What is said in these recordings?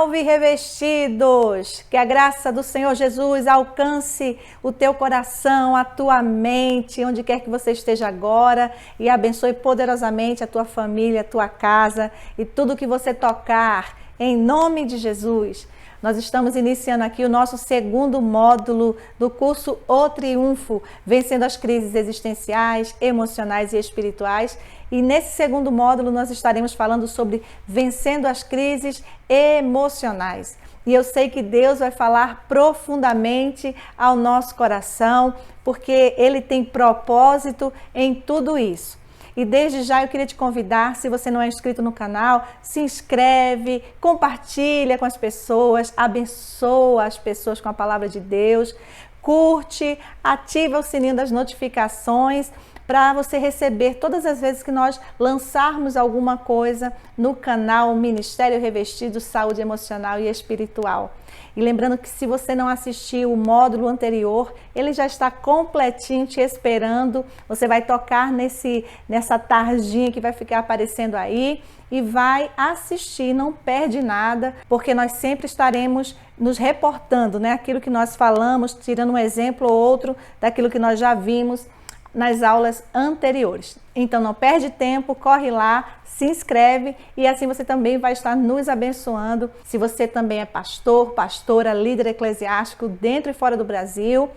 Salve, revestidos! Que a graça do Senhor Jesus alcance o teu coração, a tua mente, onde quer que você esteja agora, e abençoe poderosamente a tua família, a tua casa e tudo que você tocar, em nome de Jesus. Nós estamos iniciando aqui o nosso segundo módulo do curso O Triunfo, vencendo as crises existenciais, emocionais e espirituais. E nesse segundo módulo nós estaremos falando sobre vencendo as crises emocionais. E eu sei que Deus vai falar profundamente ao nosso coração, porque Ele tem propósito em tudo isso. E desde já eu queria te convidar, se você não é inscrito no canal, se inscreve, compartilha com as pessoas, abençoa as pessoas com a palavra de Deus, curte, ativa o sininho das notificações para você receber todas as vezes que nós lançarmos alguma coisa no canal Ministério Revestido, Saúde Emocional e Espiritual. E lembrando que se você não assistiu o módulo anterior, ele já está completinho te esperando. Você vai tocar nessa tardinha que vai ficar aparecendo aí e vai assistir, não perde nada, porque nós sempre estaremos nos reportando, né? Aquilo que nós falamos, tirando um exemplo ou outro daquilo que nós já vimos nas aulas anteriores. Então não perde tempo, corre lá, se inscreve e assim você também vai estar nos abençoando. Se você também é pastor, pastora, líder eclesiástico dentro e fora do Brasil,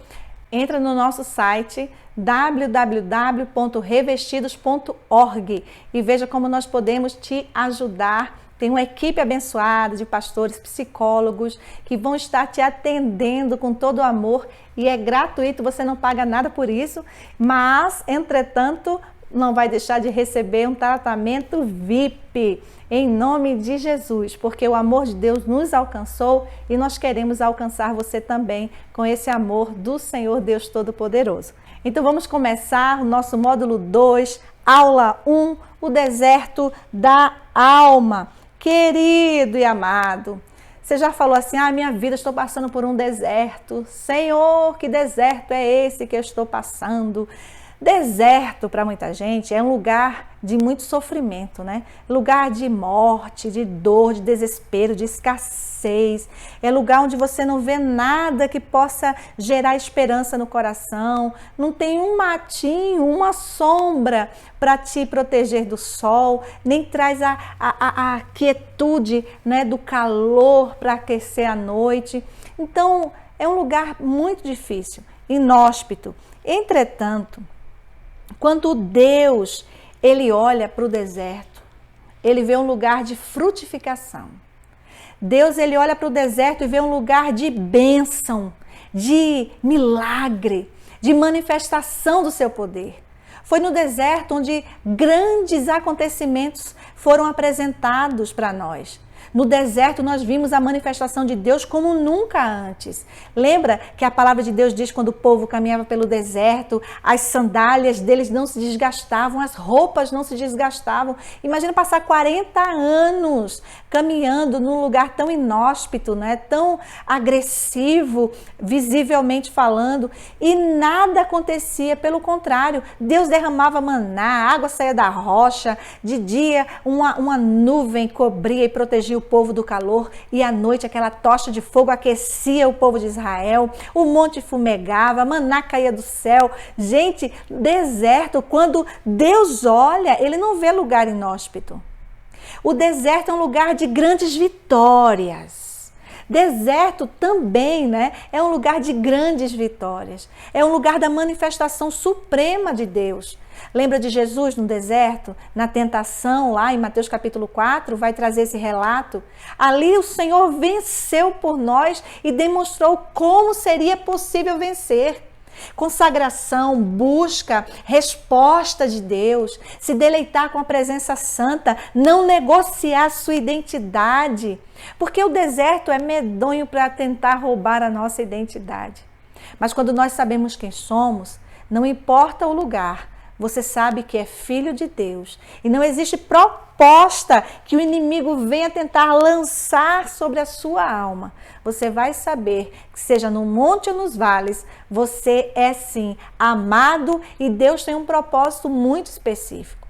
entra no nosso site www.revestidos.org e veja como nós podemos te ajudar. Tem uma equipe abençoada de pastores, psicólogos que vão estar te atendendo com todo o amor e é gratuito, você não paga nada por isso, mas, entretanto, não vai deixar de receber um tratamento VIP em nome de Jesus, porque o amor de Deus nos alcançou e nós queremos alcançar você também com esse amor do Senhor Deus Todo-Poderoso. Então vamos começar o nosso módulo 2, aula 1, o deserto da alma. Querido e amado, você já falou assim, minha vida, estou passando por um deserto. Senhor, que deserto é esse que eu estou passando? Deserto, para muita gente, é um lugar de muito sofrimento, né? Lugar de morte, de dor, de desespero, de escassez. É lugar onde você não vê nada que possa gerar esperança no coração. Não tem um matinho, uma sombra para te proteger do sol, nem traz a quietude, né, do calor para aquecer a noite. Então, é um lugar muito difícil, inóspito. Entretanto, quando Deus, Ele olha para o deserto, Ele vê um lugar de frutificação. Deus, Ele olha para o deserto e vê um lugar de bênção, de milagre, de manifestação do seu poder. Foi no deserto onde grandes acontecimentos foram apresentados para nós. No deserto nós vimos a manifestação de Deus como nunca antes. Lembra que a palavra de Deus diz quando o povo caminhava pelo deserto, as sandálias deles não se desgastavam, as roupas não se desgastavam. Imagina passar 40 anos caminhando num lugar tão inóspito, né? Tão agressivo, visivelmente falando, e nada acontecia, pelo contrário, Deus derramava maná, a água saía da rocha, de dia uma nuvem cobria e protegia o povo do calor e à noite aquela tocha de fogo aquecia o povo de Israel, o monte fumegava, maná caía do céu. Gente, deserto, quando Deus olha, Ele não vê lugar inóspito. O deserto é um lugar de grandes vitórias. Deserto também, né, é um lugar de grandes vitórias. É um lugar da manifestação suprema de Deus. Lembra de Jesus no deserto, na tentação, lá em Mateus capítulo 4, vai trazer esse relato. Ali o Senhor venceu por nós e demonstrou como seria possível vencer. Consagração, busca, resposta de Deus, se deleitar com a presença santa, não negociar sua identidade, porque o deserto é medonho para tentar roubar a nossa identidade. Mas quando nós sabemos quem somos, não importa o lugar, você sabe que é filho de Deus e não existe proposta que o inimigo venha tentar lançar sobre a sua alma. Você vai saber que seja no monte ou nos vales, você é sim amado e Deus tem um propósito muito específico.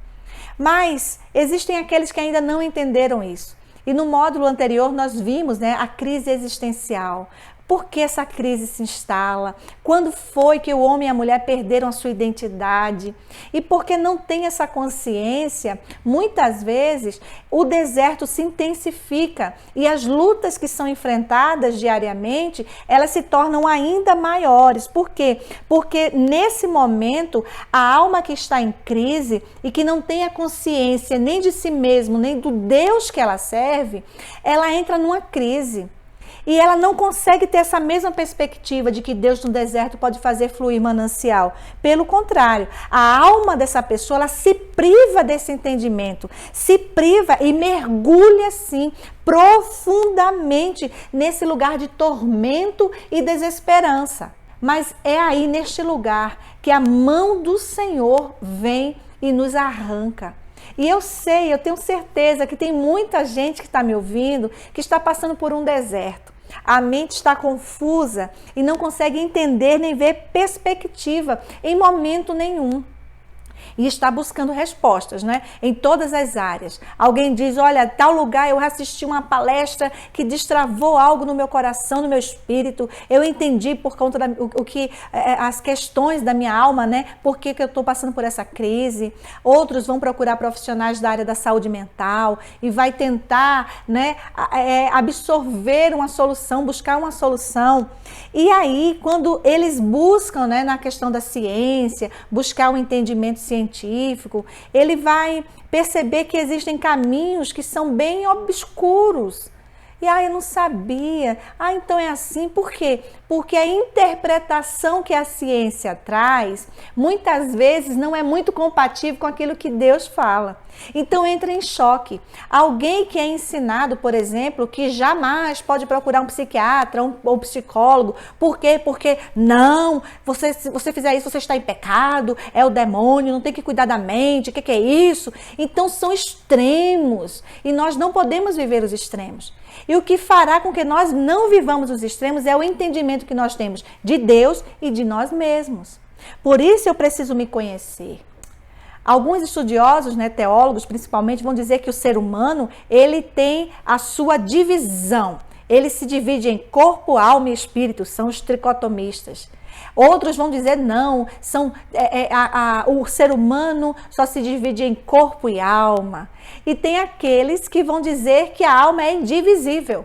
Mas existem aqueles que ainda não entenderam isso. E no módulo anterior nós vimos, né, a crise existencial. Por que essa crise se instala? Quando foi que o homem e a mulher perderam a sua identidade? E porque não tem essa consciência, muitas vezes o deserto se intensifica e as lutas que são enfrentadas diariamente, elas se tornam ainda maiores. Por quê? Porque nesse momento, a alma que está em crise e que não tem a consciência nem de si mesmo, nem do Deus que ela serve, ela entra numa crise. E ela não consegue ter essa mesma perspectiva de que Deus no deserto pode fazer fluir manancial. Pelo contrário, a alma dessa pessoa, ela se priva desse entendimento, se priva e mergulha assim profundamente nesse lugar de tormento e desesperança. Mas é aí neste lugar que a mão do Senhor vem e nos arranca. E eu tenho certeza que tem muita gente que está me ouvindo que está passando por um deserto. A mente está confusa e não consegue entender nem ver perspectiva em momento nenhum. E está buscando respostas, né? Em todas as áreas. Alguém diz, olha, tal lugar eu assisti uma palestra que destravou algo no meu coração, no meu espírito. Eu entendi por conta as questões da minha alma, né? Por que eu estou passando por essa crise. Outros vão procurar profissionais da área da saúde mental e vai tentar, né, absorver uma solução, buscar uma solução. E aí, quando eles buscam, né, na questão da ciência, buscar um entendimento científico, ele vai perceber que existem caminhos que são bem obscuros. E eu não sabia. Então é assim. Por quê? Porque a interpretação que a ciência traz, muitas vezes não é muito compatível com aquilo que Deus fala. Então entra em choque. Alguém que é ensinado, por exemplo, que jamais pode procurar um psiquiatra ou psicólogo. Por quê? Porque não, se você fizer isso, você está em pecado, é o demônio, não tem que cuidar da mente, o que é isso? Então são extremos e nós não podemos viver os extremos. E o que fará com que nós não vivamos os extremos é o entendimento que nós temos de Deus e de nós mesmos. Por isso eu preciso me conhecer. Alguns estudiosos, né, teólogos principalmente, vão dizer que o ser humano, ele tem a sua divisão. Ele se divide em corpo, alma e espírito, são os tricotomistas. Outros vão dizer não, o ser humano só se divide em corpo e alma. E tem aqueles que vão dizer que a alma é indivisível.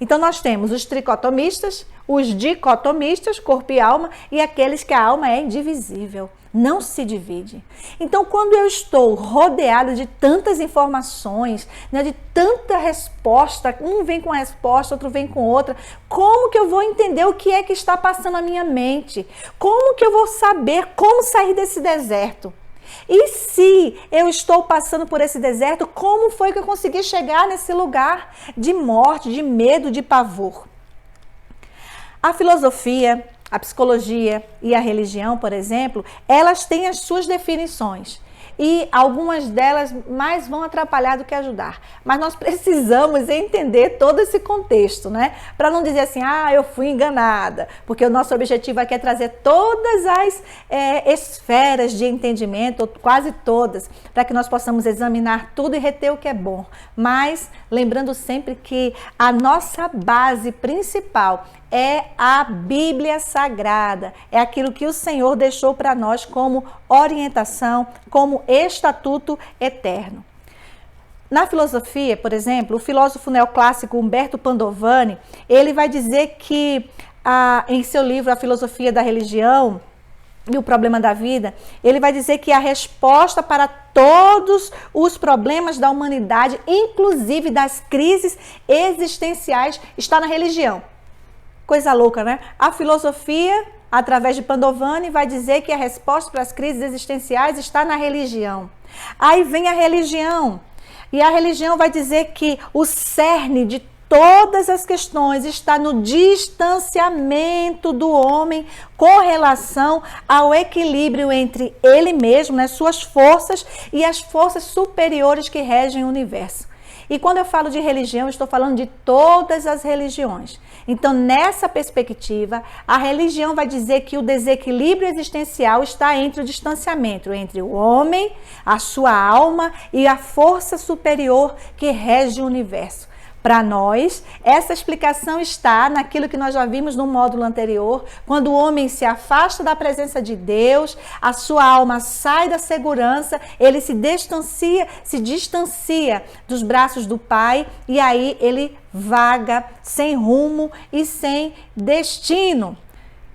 Então nós temos os tricotomistas, os dicotomistas, corpo e alma, e aqueles que a alma é indivisível, não se divide. Então quando eu estou rodeada de tantas informações, né, de tanta resposta, um vem com a resposta, outro vem com outra, como que eu vou entender o que é que está passando na minha mente? Como que eu vou saber como sair desse deserto? E se eu estou passando por esse deserto, como foi que eu consegui chegar nesse lugar de morte, de medo, de pavor? A filosofia, a psicologia e a religião, por exemplo, elas têm as suas definições. E algumas delas mais vão atrapalhar do que ajudar. Mas nós precisamos entender todo esse contexto, né? Para não dizer assim, eu fui enganada. Porque o nosso objetivo aqui é trazer todas as esferas de entendimento, quase todas, para que nós possamos examinar tudo e reter o que é bom. Mas lembrando sempre que a nossa base principal é a Bíblia Sagrada, é aquilo que o Senhor deixou para nós como orientação, como estatuto eterno. Na filosofia, por exemplo, o filósofo neoclássico Humberto Pandovani, ele vai dizer que em seu livro A Filosofia da Religião e o Problema da Vida, ele vai dizer que a resposta para todos os problemas da humanidade, inclusive das crises existenciais, está na religião. Coisa louca, né? A filosofia, através de Pandovani, vai dizer que a resposta para as crises existenciais está na religião. Aí vem a religião, e a religião vai dizer que o cerne de todas as questões está no distanciamento do homem com relação ao equilíbrio entre ele mesmo, né, suas forças e as forças superiores que regem o universo. E quando eu falo de religião, eu estou falando de todas as religiões. Então, nessa perspectiva, a religião vai dizer que o desequilíbrio existencial está entre o distanciamento entre o homem, a sua alma e a força superior que rege o universo. Para nós, essa explicação está naquilo que nós já vimos no módulo anterior, quando o homem se afasta da presença de Deus, a sua alma sai da segurança, ele se distancia dos braços do Pai e aí ele vaga sem rumo e sem destino.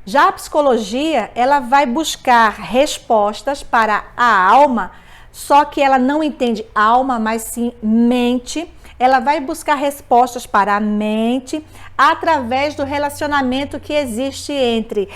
Já a psicologia, ela vai buscar respostas para a alma, só que ela não entende alma, mas sim mente. Ela vai buscar respostas para a mente através do relacionamento que existe entre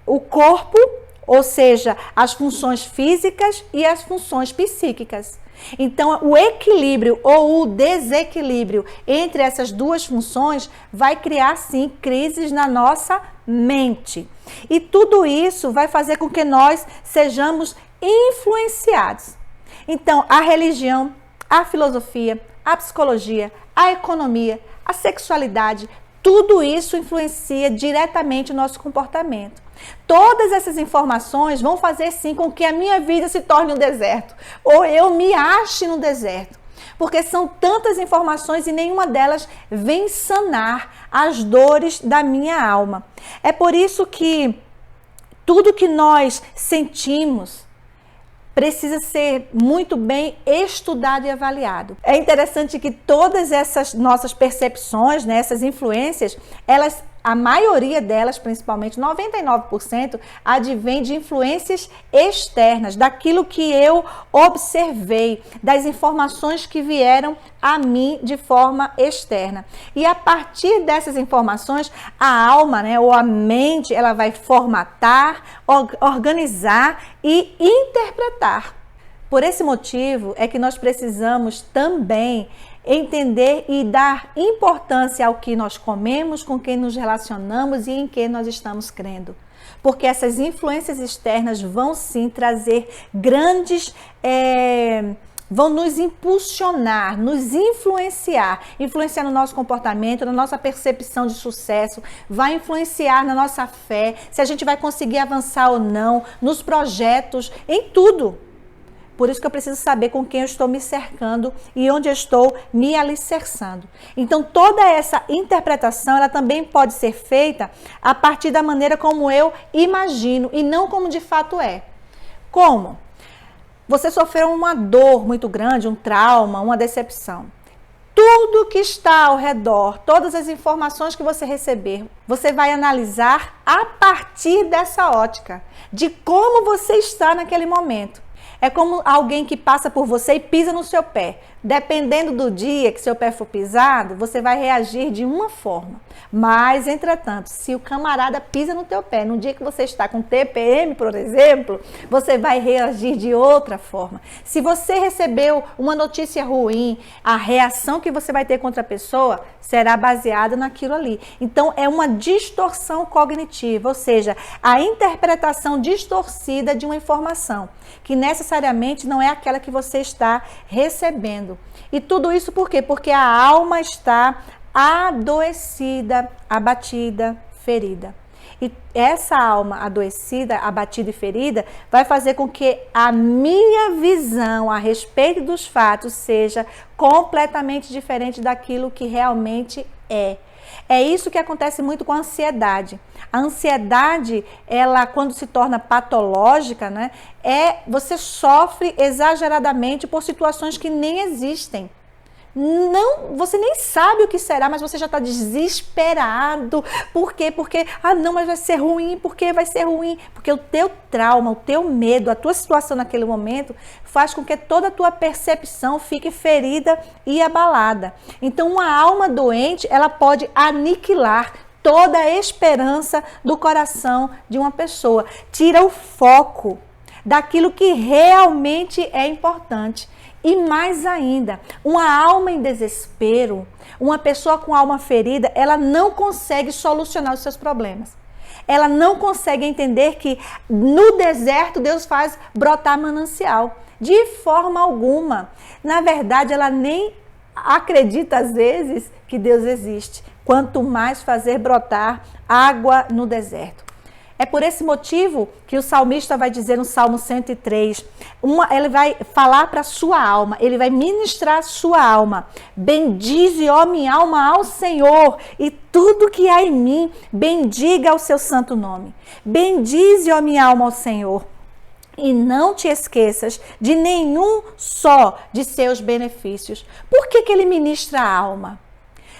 o corpo, ou seja, as funções físicas e as funções psíquicas. Então, o equilíbrio ou o desequilíbrio entre essas duas funções vai criar, sim, crises na nossa mente. E tudo isso vai fazer com que nós sejamos influenciados. Então, a religião, a filosofia, a psicologia, a economia, a sexualidade, tudo isso influencia diretamente o nosso comportamento. Todas essas informações vão fazer sim com que a minha vida se torne um deserto, ou eu me ache no deserto, porque são tantas informações e nenhuma delas vem sanar as dores da minha alma. É por isso que tudo que nós sentimos precisa ser muito bem estudado e avaliado. É interessante que todas essas nossas percepções, né, essas influências, a maioria delas, principalmente 99%, advém de influências externas, daquilo que eu observei, das informações que vieram a mim de forma externa. E a partir dessas informações, a alma, né, ou a mente, ela vai formatar, organizar e interpretar. Por esse motivo é que nós precisamos também entender e dar importância ao que nós comemos, com quem nos relacionamos e em quem nós estamos crendo. Porque essas influências externas vão sim trazer vão nos impulsionar, nos influenciar no nosso comportamento, na nossa percepção de sucesso, vai influenciar na nossa fé, se a gente vai conseguir avançar ou não, nos projetos, em tudo. Por isso que eu preciso saber com quem eu estou me cercando e onde eu estou me alicerçando. Então, toda essa interpretação, ela também pode ser feita a partir da maneira como eu imagino e não como de fato é. Como? Você sofreu uma dor muito grande, um trauma, uma decepção. Tudo que está ao redor, todas as informações que você receber, você vai analisar a partir dessa ótica, de como você está naquele momento. É como alguém que passa por você e pisa no seu pé. Dependendo do dia que seu pé for pisado, você vai reagir de uma forma. Mas, entretanto, se o camarada pisa no teu pé, no dia que você está com TPM, por exemplo, você vai reagir de outra forma. Se você recebeu uma notícia ruim, a reação que você vai ter contra a pessoa será baseada naquilo ali. Então, é uma distorção cognitiva, ou seja, a interpretação distorcida de uma informação, que necessariamente não é aquela que você está recebendo. E tudo isso por quê? Porque a alma está adoecida, abatida, ferida. E essa alma adoecida, abatida e ferida vai fazer com que a minha visão a respeito dos fatos seja completamente diferente daquilo que realmente é. É isso que acontece muito com a ansiedade. A ansiedade, ela quando se torna patológica, né, você sofre exageradamente por situações que nem existem. Não, você nem sabe o que será, mas você já está desesperado. Por quê? Porque, não, mas vai ser ruim. Por que vai ser ruim? Porque o teu trauma, o teu medo, a tua situação naquele momento faz com que toda a tua percepção fique ferida e abalada. Então, uma alma doente, ela pode aniquilar toda a esperança do coração de uma pessoa. Tira o foco daquilo que realmente é importante. E mais ainda, uma alma em desespero, uma pessoa com alma ferida, ela não consegue solucionar os seus problemas. Ela não consegue entender que no deserto Deus faz brotar manancial. De forma alguma. Na verdade, ela nem acredita às vezes que Deus existe. Quanto mais fazer brotar água no deserto. É por esse motivo que o salmista vai dizer no Salmo 103, ele vai falar para a sua alma, ele vai ministrar a sua alma. Bendize, ó minha alma, ao Senhor, e tudo que há em mim, bendiga o seu santo nome. Bendize, ó minha alma, ao Senhor. E não te esqueças de nenhum só de seus benefícios. Por que ele ministra a alma?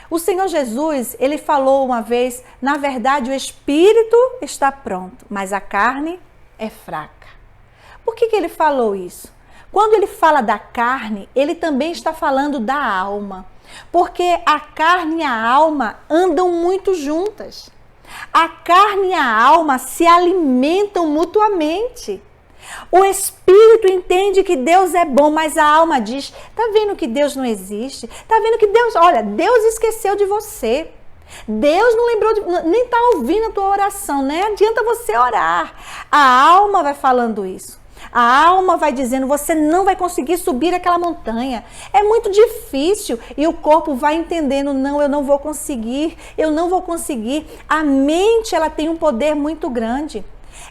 O Senhor Jesus, ele falou uma vez, na verdade o espírito está pronto, mas a carne é fraca. Por que ele falou isso? Quando ele fala da carne, ele também está falando da alma. Porque a carne e a alma andam muito juntas. A carne e a alma se alimentam mutuamente. O espírito entende que Deus é bom, mas a alma diz, tá vendo que Deus não existe? Tá vendo que Deus, olha, Deus esqueceu de você. Deus não lembrou, nem tá ouvindo a tua oração, né? Adianta você orar. A alma vai falando isso. A alma vai dizendo, você não vai conseguir subir aquela montanha. É muito difícil. E o corpo vai entendendo, não, eu não vou conseguir. A mente, ela tem um poder muito grande.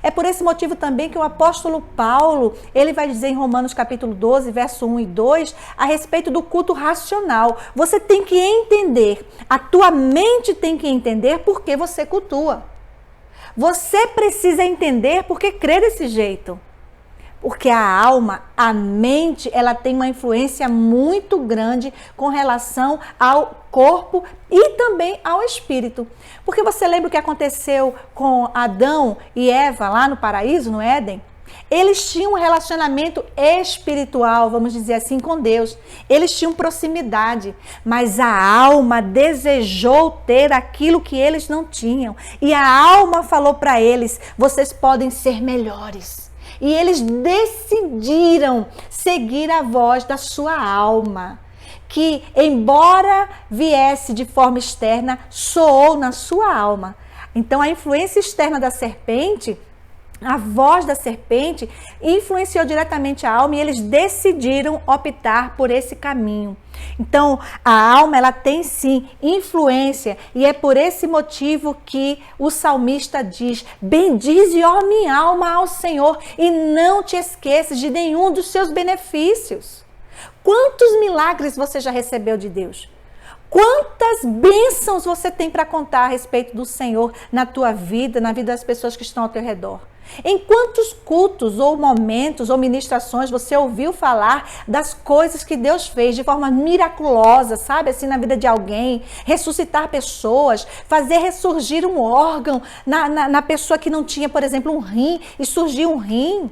É por esse motivo também que o apóstolo Paulo, ele vai dizer em Romanos capítulo 12, verso 1 e 2, a respeito do culto racional. Você tem que entender, a tua mente tem que entender por que você cultua. Você precisa entender por que crê desse jeito. Porque a alma, a mente, ela tem uma influência muito grande com relação ao corpo e também ao espírito. Porque você lembra o que aconteceu com Adão e Eva lá no paraíso, no Éden? Eles tinham um relacionamento espiritual, vamos dizer assim, com Deus. Eles tinham proximidade, mas a alma desejou ter aquilo que eles não tinham. E a alma falou para eles, vocês podem ser melhores. E eles decidiram seguir a voz da sua alma, que embora viesse de forma externa, soou na sua alma. Então a influência externa da serpente, a voz da serpente, influenciou diretamente a alma e eles decidiram optar por esse caminho. Então, a alma, ela tem sim influência e é por esse motivo que o salmista diz, bendize, ó minha alma, ao Senhor e não te esqueças de nenhum dos seus benefícios. Quantos milagres você já recebeu de Deus? Quantas bênçãos você tem para contar a respeito do Senhor na tua vida, na vida das pessoas que estão ao teu redor? Em quantos cultos ou momentos ou ministrações você ouviu falar das coisas que Deus fez de forma miraculosa, sabe? Assim, na vida de alguém, ressuscitar pessoas, fazer ressurgir um órgão na pessoa que não tinha, por exemplo, um rim e surgiu um rim.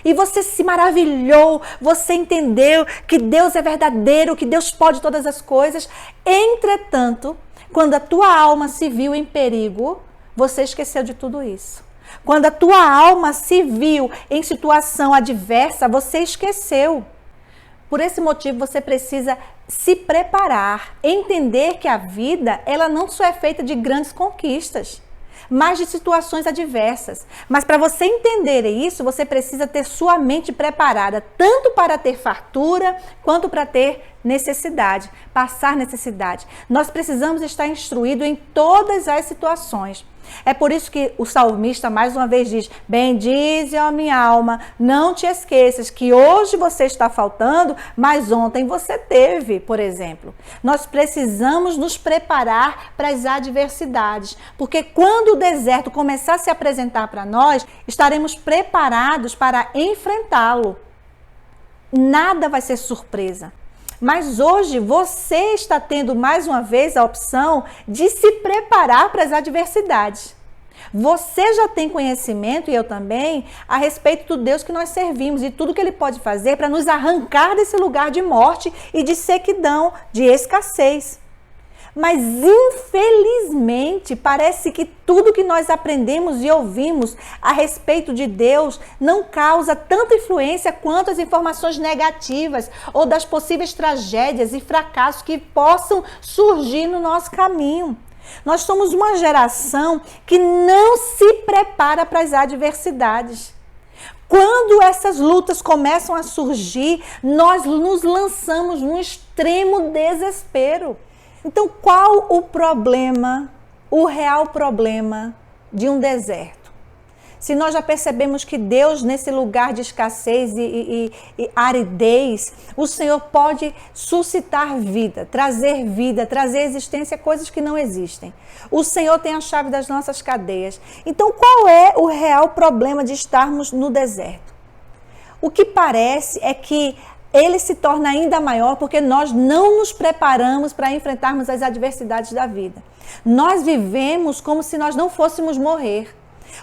E você se maravilhou, você entendeu que Deus é verdadeiro, que Deus pode todas as coisas. Entretanto, quando a tua alma se viu em perigo, você esqueceu de tudo isso. Quando a tua alma se viu em situação adversa, você esqueceu. Por esse motivo, você precisa se preparar, entender que a vida, ela não só é feita de grandes conquistas, mas de situações adversas. Mas para você entender isso, você precisa ter sua mente preparada, tanto para ter fartura, quanto para ter necessidade, passar necessidade. Nós precisamos estar instruídos em todas as situações. É por isso que o salmista mais uma vez diz, bendize a minha alma, não te esqueças que hoje você está faltando, mas ontem você teve, por exemplo. Nós precisamos nos preparar para as adversidades, porque quando o deserto começar a se apresentar para nós, estaremos preparados para enfrentá-lo. Nada vai ser surpresa. Mas hoje você está tendo mais uma vez a opção de se preparar para as adversidades. Você já tem conhecimento, e eu também, a respeito do Deus que nós servimos e tudo que Ele pode fazer para nos arrancar desse lugar de morte e de sequidão, de escassez. Mas, infelizmente, parece que tudo que nós aprendemos e ouvimos a respeito de Deus não causa tanta influência quanto as informações negativas ou das possíveis tragédias e fracassos que possam surgir no nosso caminho. Nós somos uma geração que não se prepara para as adversidades. Quando essas lutas começam a surgir, nós nos lançamos num extremo desespero. Então, qual o problema, o real problema de um deserto? se nós já percebemos que Deus, nesse lugar de escassez e aridez, o Senhor pode suscitar vida, trazer existência, coisas que não existem. O Senhor tem a chave das nossas cadeias. Então, qual é o real problema de estarmos no deserto? O que parece é que ele se torna ainda maior porque nós não nos preparamos para enfrentarmos as adversidades da vida. Nós vivemos como se nós não fôssemos morrer.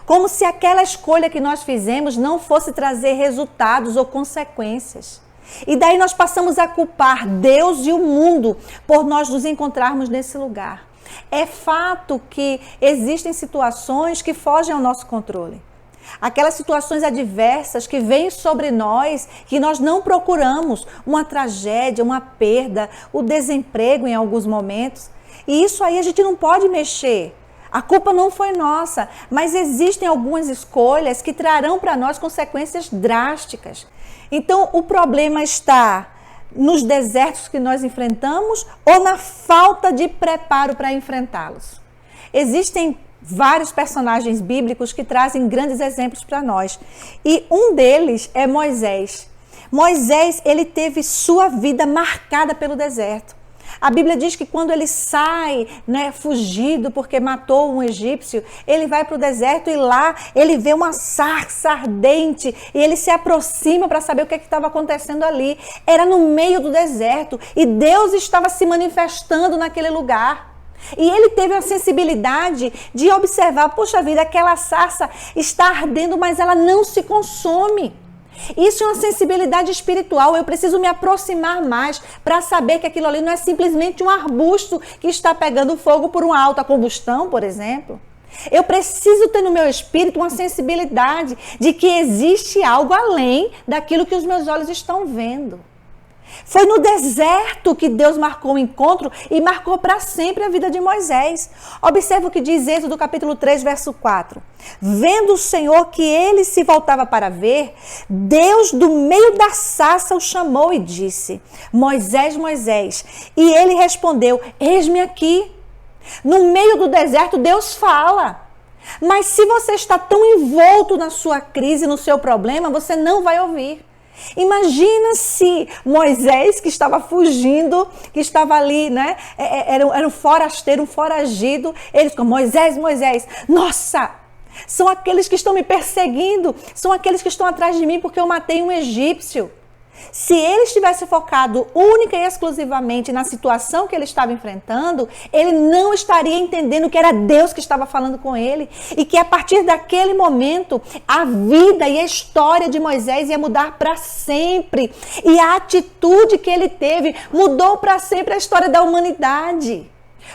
Como se aquela escolha que nós fizemos não fosse trazer resultados ou consequências. E daí nós passamos a culpar Deus e o mundo por nós nos encontrarmos nesse lugar. É fato que existem situações que fogem ao nosso controle. Aquelas situações adversas que vêm sobre nós, que nós não procuramos, uma tragédia, uma perda, o desemprego em alguns momentos. E isso aí a gente não pode mexer. A culpa não foi nossa, mas existem algumas escolhas que trarão para nós consequências drásticas. Então, o problema está nos desertos que nós enfrentamos ou na falta de preparo para enfrentá-los. Existem vários personagens bíblicos que trazem grandes exemplos para nós. E um deles é Moisés. Moisés, ele teve sua vida marcada pelo deserto. A Bíblia diz que quando ele sai, fugido porque matou um egípcio, ele vai para o deserto e lá ele vê uma sarça ardente e ele se aproxima para saber o que estava acontecendo ali. Era no meio do deserto e Deus estava se manifestando naquele lugar. E ele teve a sensibilidade de observar, poxa vida, aquela sarça está ardendo, mas ela não se consome. Isso é uma sensibilidade espiritual. Eu preciso me aproximar mais para saber que aquilo ali não é simplesmente um arbusto que está pegando fogo por uma alta combustão, por exemplo. Eu preciso ter no meu espírito uma sensibilidade de que existe algo além daquilo que os meus olhos estão vendo. Foi no deserto que Deus marcou o encontro e marcou para sempre a vida de Moisés. Observa o que diz Êxodo capítulo 3, verso 4. Vendo o Senhor que ele se voltava para ver, Deus do meio da sarça o chamou e disse: Moisés, Moisés. E ele respondeu: eis-me aqui. No meio do deserto, Deus fala. Mas se você está tão envolto na sua crise, no seu problema, você não vai ouvir. Imagina se Moisés, que estava fugindo, que estava ali, era um forasteiro, um foragido, ele ficou: Moisés, Moisés, nossa, são aqueles que estão me perseguindo, são aqueles que estão atrás de mim porque eu matei um egípcio. Se ele estivesse focado única e exclusivamente na situação que ele estava enfrentando, ele não estaria entendendo que era Deus que estava falando com ele e que a partir daquele momento a vida e a história de Moisés ia mudar para sempre. E a atitude que ele teve mudou para sempre a história da humanidade.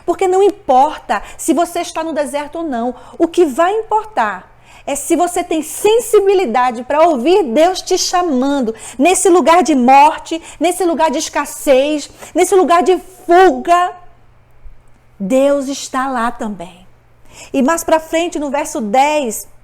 Porque não importa se você está no deserto ou não, o que vai importar é se você tem sensibilidade para ouvir Deus te chamando nesse lugar de morte, nesse lugar de escassez, nesse lugar de fuga. Deus está lá também. E mais para frente, no verso 10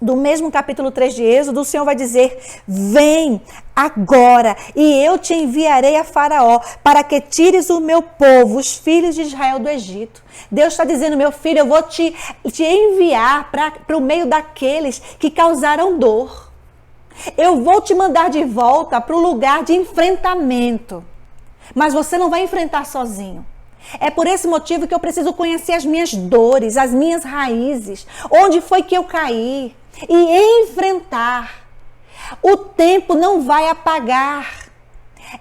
do mesmo capítulo 3 de Êxodo, o Senhor vai dizer: vem agora e eu te enviarei a Faraó para que tires o meu povo, os filhos de Israel, do Egito. Deus está dizendo: meu filho, eu vou te enviar para o meio daqueles que causaram dor. Eu vou te mandar de volta para o lugar de enfrentamento. Mas você não vai enfrentar sozinho. É por esse motivo que eu preciso conhecer as minhas dores, as minhas raízes, onde foi que eu caí, e enfrentar. O tempo não vai apagar.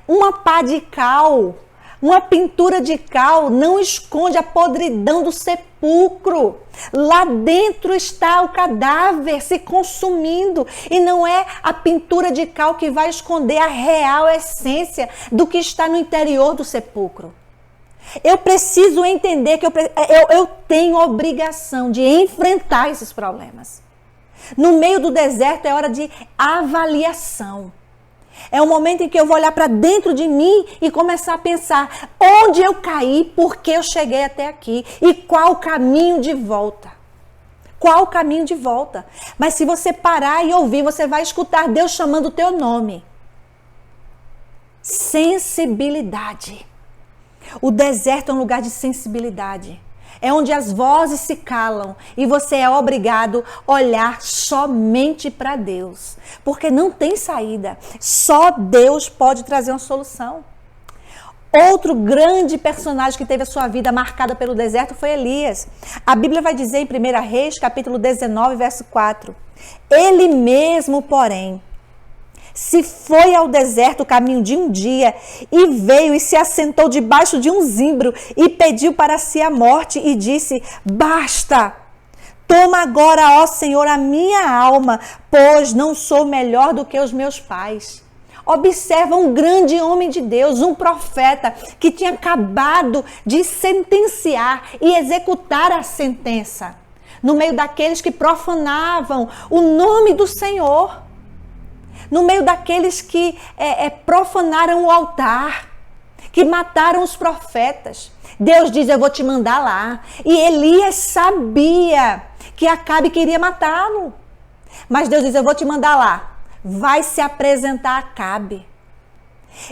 Uma pá de cal, uma pintura de cal não esconde a podridão do sepulcro. Lá dentro está o cadáver se consumindo. E não é a pintura de cal que vai esconder a real essência do que está no interior do sepulcro. Eu preciso entender que eu tenho a obrigação de enfrentar esses problemas. No meio do deserto é hora de avaliação. É o momento em que eu vou olhar para dentro de mim e começar a pensar onde eu caí, por que eu cheguei até aqui e qual o caminho de volta. Qual o caminho de volta? Mas se você parar e ouvir, você vai escutar Deus chamando o teu nome. Sensibilidade. O deserto é um lugar de sensibilidade. É onde as vozes se calam e você é obrigado a olhar somente para Deus. Porque não tem saída. Só Deus pode trazer uma solução. Outro grande personagem que teve a sua vida marcada pelo deserto foi Elias. A Bíblia vai dizer em 1 Reis, capítulo 19, verso 4. Ele mesmo, porém, se foi ao deserto o caminho de um dia e veio e se assentou debaixo de um zimbro e pediu para si a morte e disse: basta, toma agora, ó Senhor, a minha alma, pois não sou melhor do que os meus pais. Observa um grande homem de Deus, um profeta que tinha acabado de sentenciar e executar a sentença no meio daqueles que profanavam o nome do Senhor. No meio daqueles que profanaram o altar, que mataram os profetas. Deus diz: eu vou te mandar lá. E Elias sabia que Acabe queria matá-lo. Mas Deus diz: eu vou te mandar lá. Vai se apresentar a Acabe.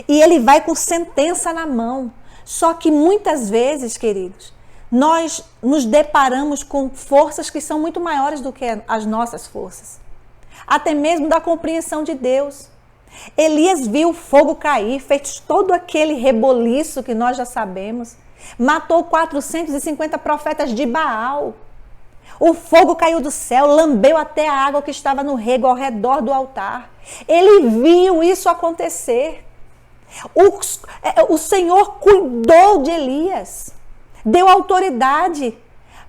E ele vai com sentença na mão. Só que muitas vezes, queridos, nós nos deparamos com forças que são muito maiores do que as nossas forças. Até mesmo da compreensão de Deus. Elias viu o fogo cair, fez todo aquele reboliço que nós já sabemos. Matou 450 profetas de Baal. O fogo caiu do céu, lambeu até a água que estava no rego ao redor do altar. Ele viu isso acontecer. O Senhor cuidou de Elias, deu autoridade.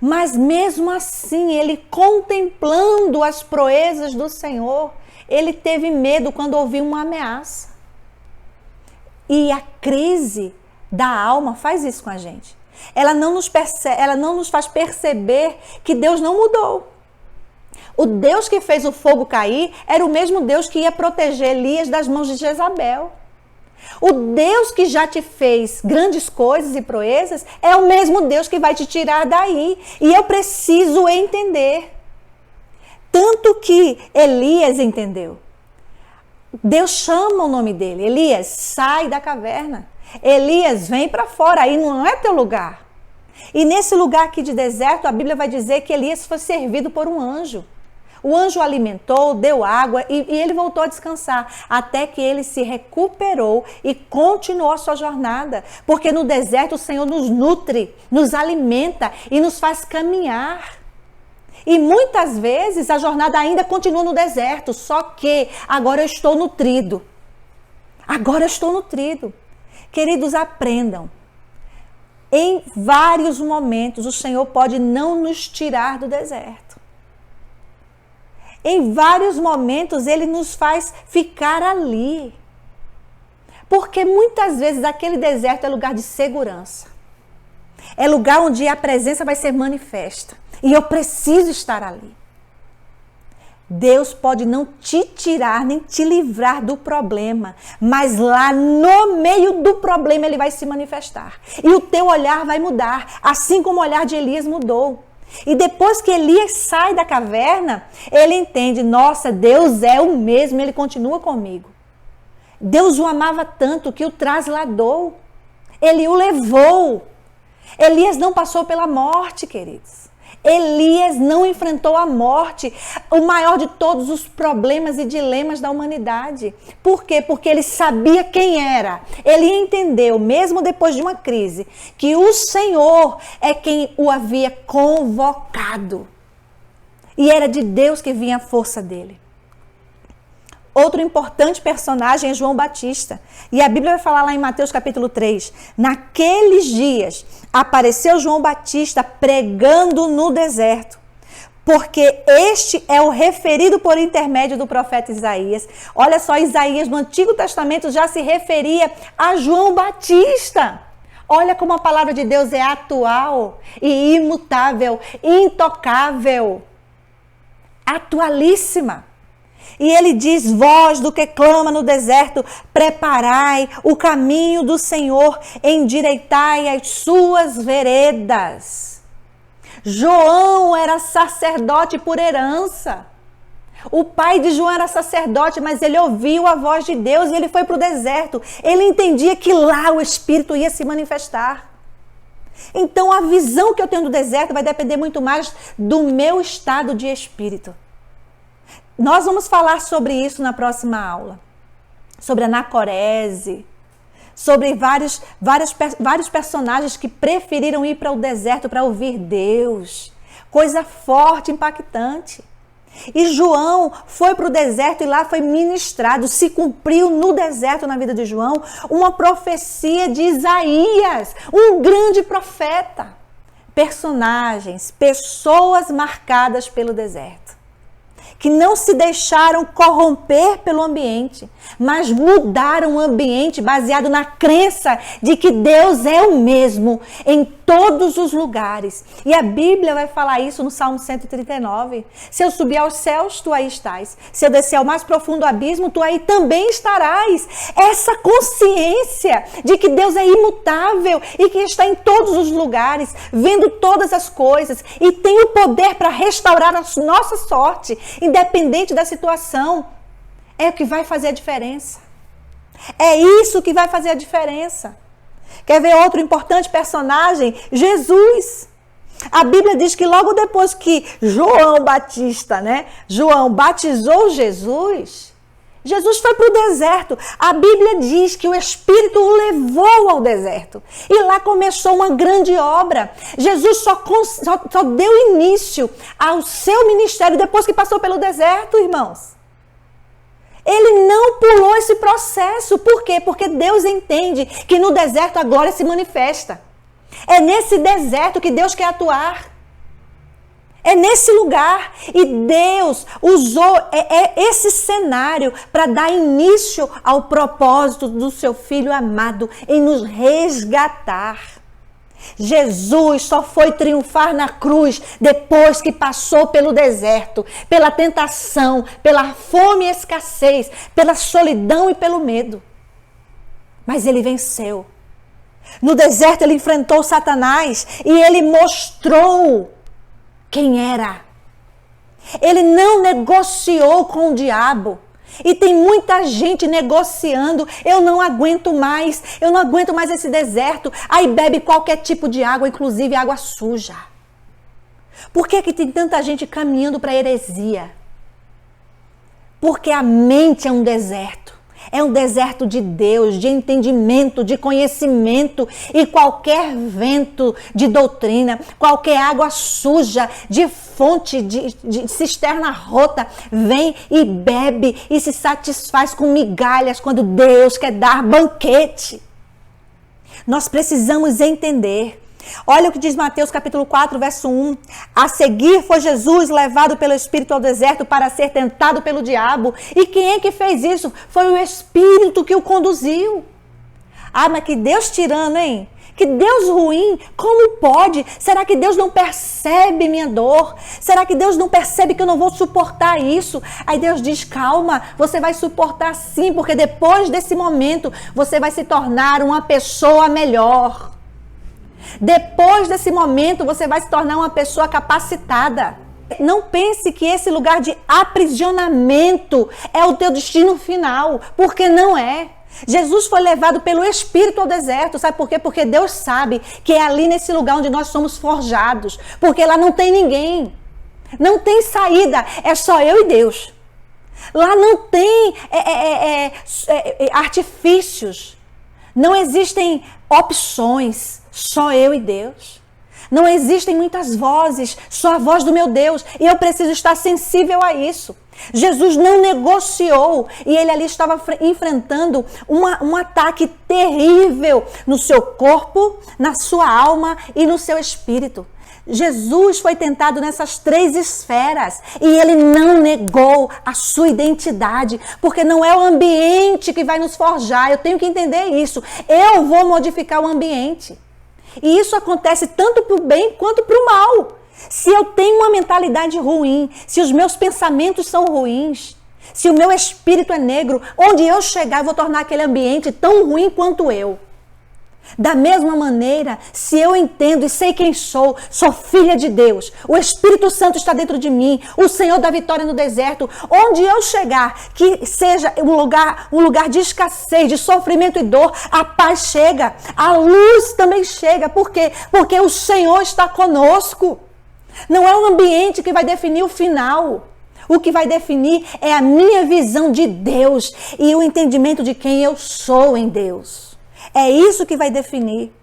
Mas mesmo assim, ele contemplando as proezas do Senhor, ele teve medo quando ouviu uma ameaça. E a crise da alma faz isso com a gente. Ela não nos faz perceber que Deus não mudou. O Deus que fez o fogo cair era o mesmo Deus que ia proteger Elias das mãos de Jezabel. O Deus que já te fez grandes coisas e proezas é o mesmo Deus que vai te tirar daí. E eu preciso entender. Tanto que Elias entendeu. Deus chama o nome dele. Elias, sai da caverna. Elias, vem para fora. Aí não é teu lugar. E nesse lugar aqui de deserto, a Bíblia vai dizer que Elias foi servido por um anjo. O anjo o alimentou, deu água e ele voltou a descansar, até que ele se recuperou e continuou a sua jornada. Porque no deserto o Senhor nos nutre, nos alimenta e nos faz caminhar. E muitas vezes a jornada ainda continua no deserto, só que agora eu estou nutrido. Agora eu estou nutrido. Queridos, aprendam. Em vários momentos o Senhor pode não nos tirar do deserto. Em vários momentos ele nos faz ficar ali. Porque muitas vezes aquele deserto é lugar de segurança. É lugar onde a presença vai ser manifesta. E eu preciso estar ali. Deus pode não te tirar, nem te livrar do problema. Mas lá no meio do problema ele vai se manifestar. E o teu olhar vai mudar. Assim como o olhar de Elias mudou. E depois que Elias sai da caverna, ele entende: nossa, Deus é o mesmo, ele continua comigo. Deus o amava tanto que o trasladou. Ele o levou. Elias não passou pela morte, queridos. Elias não enfrentou a morte, o maior de todos os problemas e dilemas da humanidade. Por quê? Porque ele sabia quem era. Ele entendeu, mesmo depois de uma crise, que o Senhor é quem o havia convocado. E era de Deus que vinha a força dele. Outro importante personagem é João Batista. E a Bíblia vai falar lá em Mateus capítulo 3. Naqueles dias apareceu João Batista pregando no deserto. Porque este é o referido por intermédio do profeta Isaías. Olha só, Isaías no Antigo Testamento já se referia a João Batista. Olha como a palavra de Deus é atual e imutável, intocável, atualíssima. E ele diz: voz do que clama no deserto, preparai o caminho do Senhor, endireitai as suas veredas. João era sacerdote por herança. O pai de João era sacerdote, mas ele ouviu a voz de Deus e ele foi para o deserto. Ele entendia que lá o Espírito ia se manifestar. Então a visão que eu tenho do deserto vai depender muito mais do meu estado de espírito. Nós vamos falar sobre isso na próxima aula. Sobre a anacorese, sobre vários personagens que preferiram ir para o deserto para ouvir Deus. Coisa forte, impactante. E João foi para o deserto e lá foi ministrado. Se cumpriu no deserto, na vida de João, uma profecia de Isaías, um grande profeta. Personagens, pessoas marcadas pelo deserto, que não se deixaram corromper pelo ambiente, mas mudaram o ambiente baseado na crença de que Deus é o mesmo em todos os lugares. E a Bíblia vai falar isso no Salmo 139. Se eu subir aos céus, tu aí estás. Se eu descer ao mais profundo abismo, tu aí também estarás. Essa consciência de que Deus é imutável e que está em todos os lugares, vendo todas as coisas e tem o poder para restaurar a nossa sorte, independente da situação, é o que vai fazer a diferença. É isso que vai fazer a diferença. Quer ver outro importante personagem? Jesus. A Bíblia diz que logo depois que João Batista, João batizou Jesus, Jesus foi para o deserto. A Bíblia diz que o Espírito o levou ao deserto. E lá começou uma grande obra. Jesus só deu início ao seu ministério depois que passou pelo deserto, irmãos. Ele não pulou esse processo. Por quê? Porque Deus entende que no deserto a glória se manifesta. É nesse deserto que Deus quer atuar. É nesse lugar. E Deus usou esse cenário para dar início ao propósito do seu Filho amado em nos resgatar. Jesus só foi triunfar na cruz depois que passou pelo deserto, pela tentação, pela fome e escassez, pela solidão e pelo medo. Mas ele venceu. No deserto ele enfrentou Satanás e ele mostrou quem era. Ele não negociou com o diabo. E tem muita gente negociando. Eu não aguento mais esse deserto. Aí bebe qualquer tipo de água, inclusive água suja. Por que tem tanta gente caminhando para a heresia? Porque a mente é um deserto. É um deserto de Deus, de entendimento, de conhecimento. E qualquer vento de doutrina, qualquer água suja, de fonte, de cisterna rota, vem e bebe e se satisfaz com migalhas quando Deus quer dar banquete. Nós precisamos entender. Olha o que diz Mateus capítulo 4, verso 1. A seguir foi Jesus levado pelo Espírito ao deserto para ser tentado pelo diabo. E quem é que fez isso? Foi o Espírito que o conduziu. Ah, mas que Deus tirano, hein? Que Deus ruim, como pode? Será que Deus não percebe minha dor? Será que Deus não percebe que eu não vou suportar isso? Aí Deus diz, calma, você vai suportar sim, porque depois desse momento você vai se tornar uma pessoa melhor. Depois desse momento, você vai se tornar uma pessoa capacitada. Não pense que esse lugar de aprisionamento é o teu destino final, porque não é. Jesus foi levado pelo Espírito ao deserto, sabe por quê? Porque Deus sabe que é ali nesse lugar onde nós somos forjados, porque lá não tem ninguém, não tem saída, é só eu e Deus. Lá não tem artifícios, não existem opções. Só eu e Deus. Não existem muitas vozes, só a voz do meu Deus. E eu preciso estar sensível a isso. Jesus não negociou e ele ali estava enfrentando um ataque terrível no seu corpo, na sua alma e no seu espírito. Jesus foi tentado nessas 3 esferas e ele não negou a sua identidade, porque não é o ambiente que vai nos forjar. Eu tenho que entender isso. Eu vou modificar o ambiente. E isso acontece tanto para o bem quanto para o mal. Se eu tenho uma mentalidade ruim, se os meus pensamentos são ruins, se o meu espírito é negro, onde eu chegar eu vou tornar aquele ambiente tão ruim quanto eu. Da mesma maneira, se eu entendo e sei quem sou filha de Deus, o Espírito Santo está dentro de mim, o Senhor da vitória no deserto, onde eu chegar, que seja um lugar de escassez, de sofrimento e dor, a paz chega, a luz também chega. Por quê? Porque o Senhor está conosco. Não é o ambiente que vai definir o final. O que vai definir é a minha visão de Deus e o entendimento de quem eu sou em Deus. É isso que vai definir.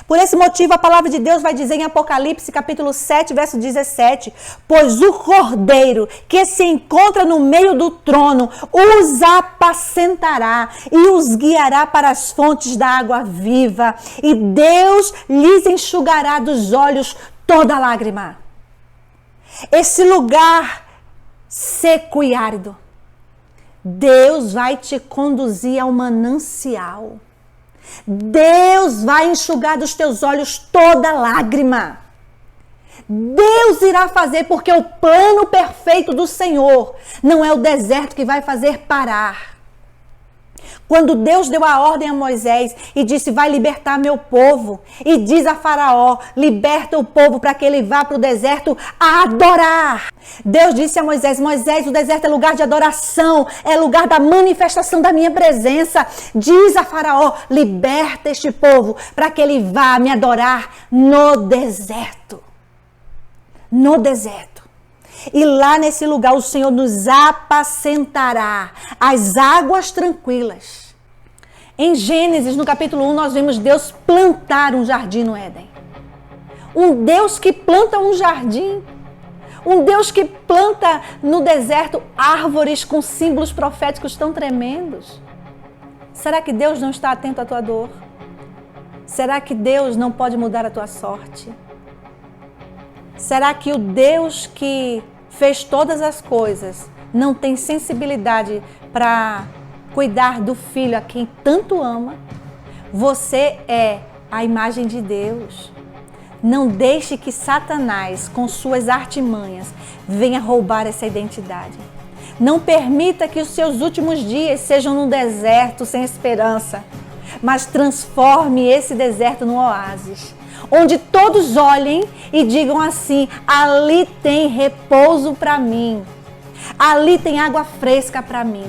Por esse motivo, a palavra de Deus vai dizer em Apocalipse, capítulo 7, verso 17, pois o Cordeiro que se encontra no meio do trono os apacentará e os guiará para as fontes da água viva, e Deus lhes enxugará dos olhos toda lágrima. Esse lugar seco e árido, Deus vai te conduzir ao manancial. Deus vai enxugar dos teus olhos toda lágrima. Deus irá fazer, porque o plano perfeito do Senhor não é o deserto que vai fazer parar. Quando Deus deu a ordem a Moisés e disse, vai libertar meu povo, e diz a Faraó, liberta o povo para que ele vá para o deserto a adorar. Deus disse a Moisés, Moisés, o deserto é lugar de adoração, é lugar da manifestação da minha presença. Diz a Faraó, liberta este povo para que ele vá me adorar no deserto. No deserto. E lá nesse lugar o Senhor nos apacentará as águas tranquilas. Em Gênesis, no capítulo 1, nós vemos Deus plantar um jardim no Éden. Um Deus que planta um jardim. Um Deus que planta no deserto árvores com símbolos proféticos tão tremendos. Será que Deus não está atento à tua dor? Será que Deus não pode mudar a tua sorte? Será que o Deus que fez todas as coisas não tem sensibilidade para cuidar do filho a quem tanto ama? Você é a imagem de Deus. Não deixe que Satanás, com suas artimanhas, venha roubar essa identidade. Não permita que os seus últimos dias sejam num deserto sem esperança, mas transforme esse deserto num oásis, onde todos olhem e digam assim, ali tem repouso para mim, ali tem água fresca para mim.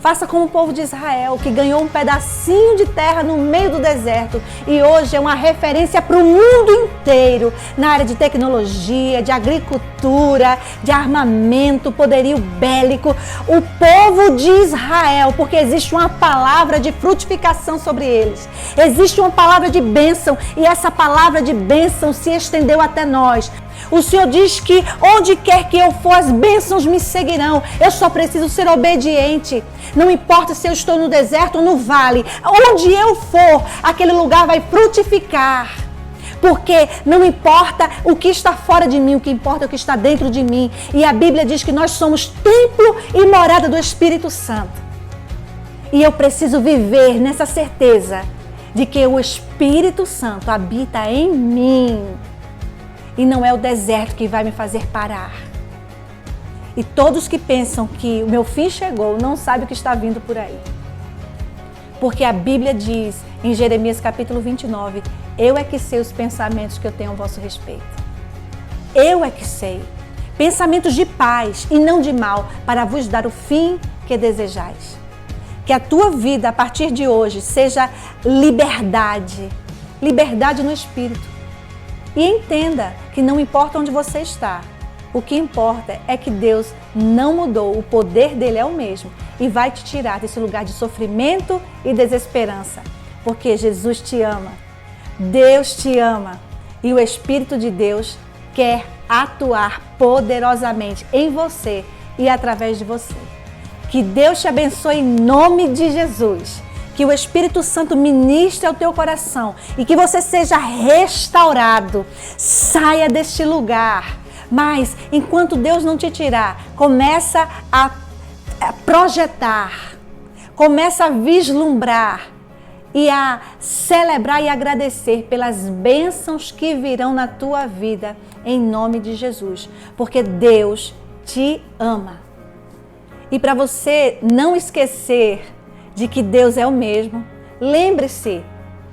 Faça como o povo de Israel, que ganhou um pedacinho de terra no meio do deserto e hoje é uma referência para o mundo inteiro na área de tecnologia, de agricultura, de armamento, poderio bélico. O povo de Israel, porque existe uma palavra de frutificação sobre eles. Existe uma palavra de bênção e essa palavra de bênção se estendeu até nós. O Senhor diz que onde quer que eu for, as bênçãos me seguirão. Eu só preciso ser obediente. Não importa se eu estou no deserto ou no vale. Onde eu for, aquele lugar vai frutificar. Porque não importa o que está fora de mim, o que importa é o que está dentro de mim. E a Bíblia diz que nós somos templo e morada do Espírito Santo. E eu preciso viver nessa certeza de que o Espírito Santo habita em mim. E não é o deserto que vai me fazer parar. E todos que pensam que o meu fim chegou, não sabem o que está vindo por aí. Porque a Bíblia diz, em Jeremias capítulo 29, eu é que sei os pensamentos que eu tenho a vosso respeito. Eu é que sei. Pensamentos de paz e não de mal, para vos dar o fim que desejais. Que a tua vida, a partir de hoje, seja liberdade. Liberdade no Espírito. E entenda que não importa onde você está, o que importa é que Deus não mudou, o poder dele é o mesmo e vai te tirar desse lugar de sofrimento e desesperança, porque Jesus te ama, Deus te ama e o Espírito de Deus quer atuar poderosamente em você e através de você. Que Deus te abençoe em nome de Jesus. Que o Espírito Santo ministre ao teu coração e que você seja restaurado. Saia deste lugar. Mas, enquanto Deus não te tirar, começa a projetar, começa a vislumbrar e a celebrar e agradecer pelas bênçãos que virão na tua vida, em nome de Jesus. Porque Deus te ama. E para você não esquecer de que Deus é o mesmo, lembre-se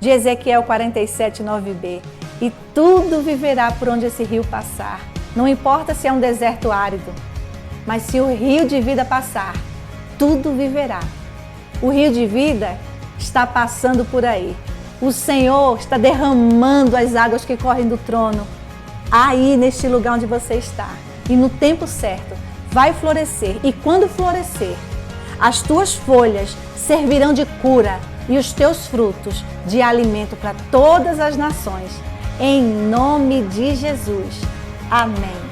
de Ezequiel 47, 9b. E tudo viverá por onde esse rio passar. Não importa se é um deserto árido, mas se o rio de vida passar, tudo viverá. O rio de vida está passando por aí. O Senhor está derramando as águas que correm do trono aí neste lugar onde você está. E no tempo certo vai florescer. E quando florescer, as tuas folhas servirão de cura e os teus frutos de alimento para todas as nações. Em nome de Jesus. Amém.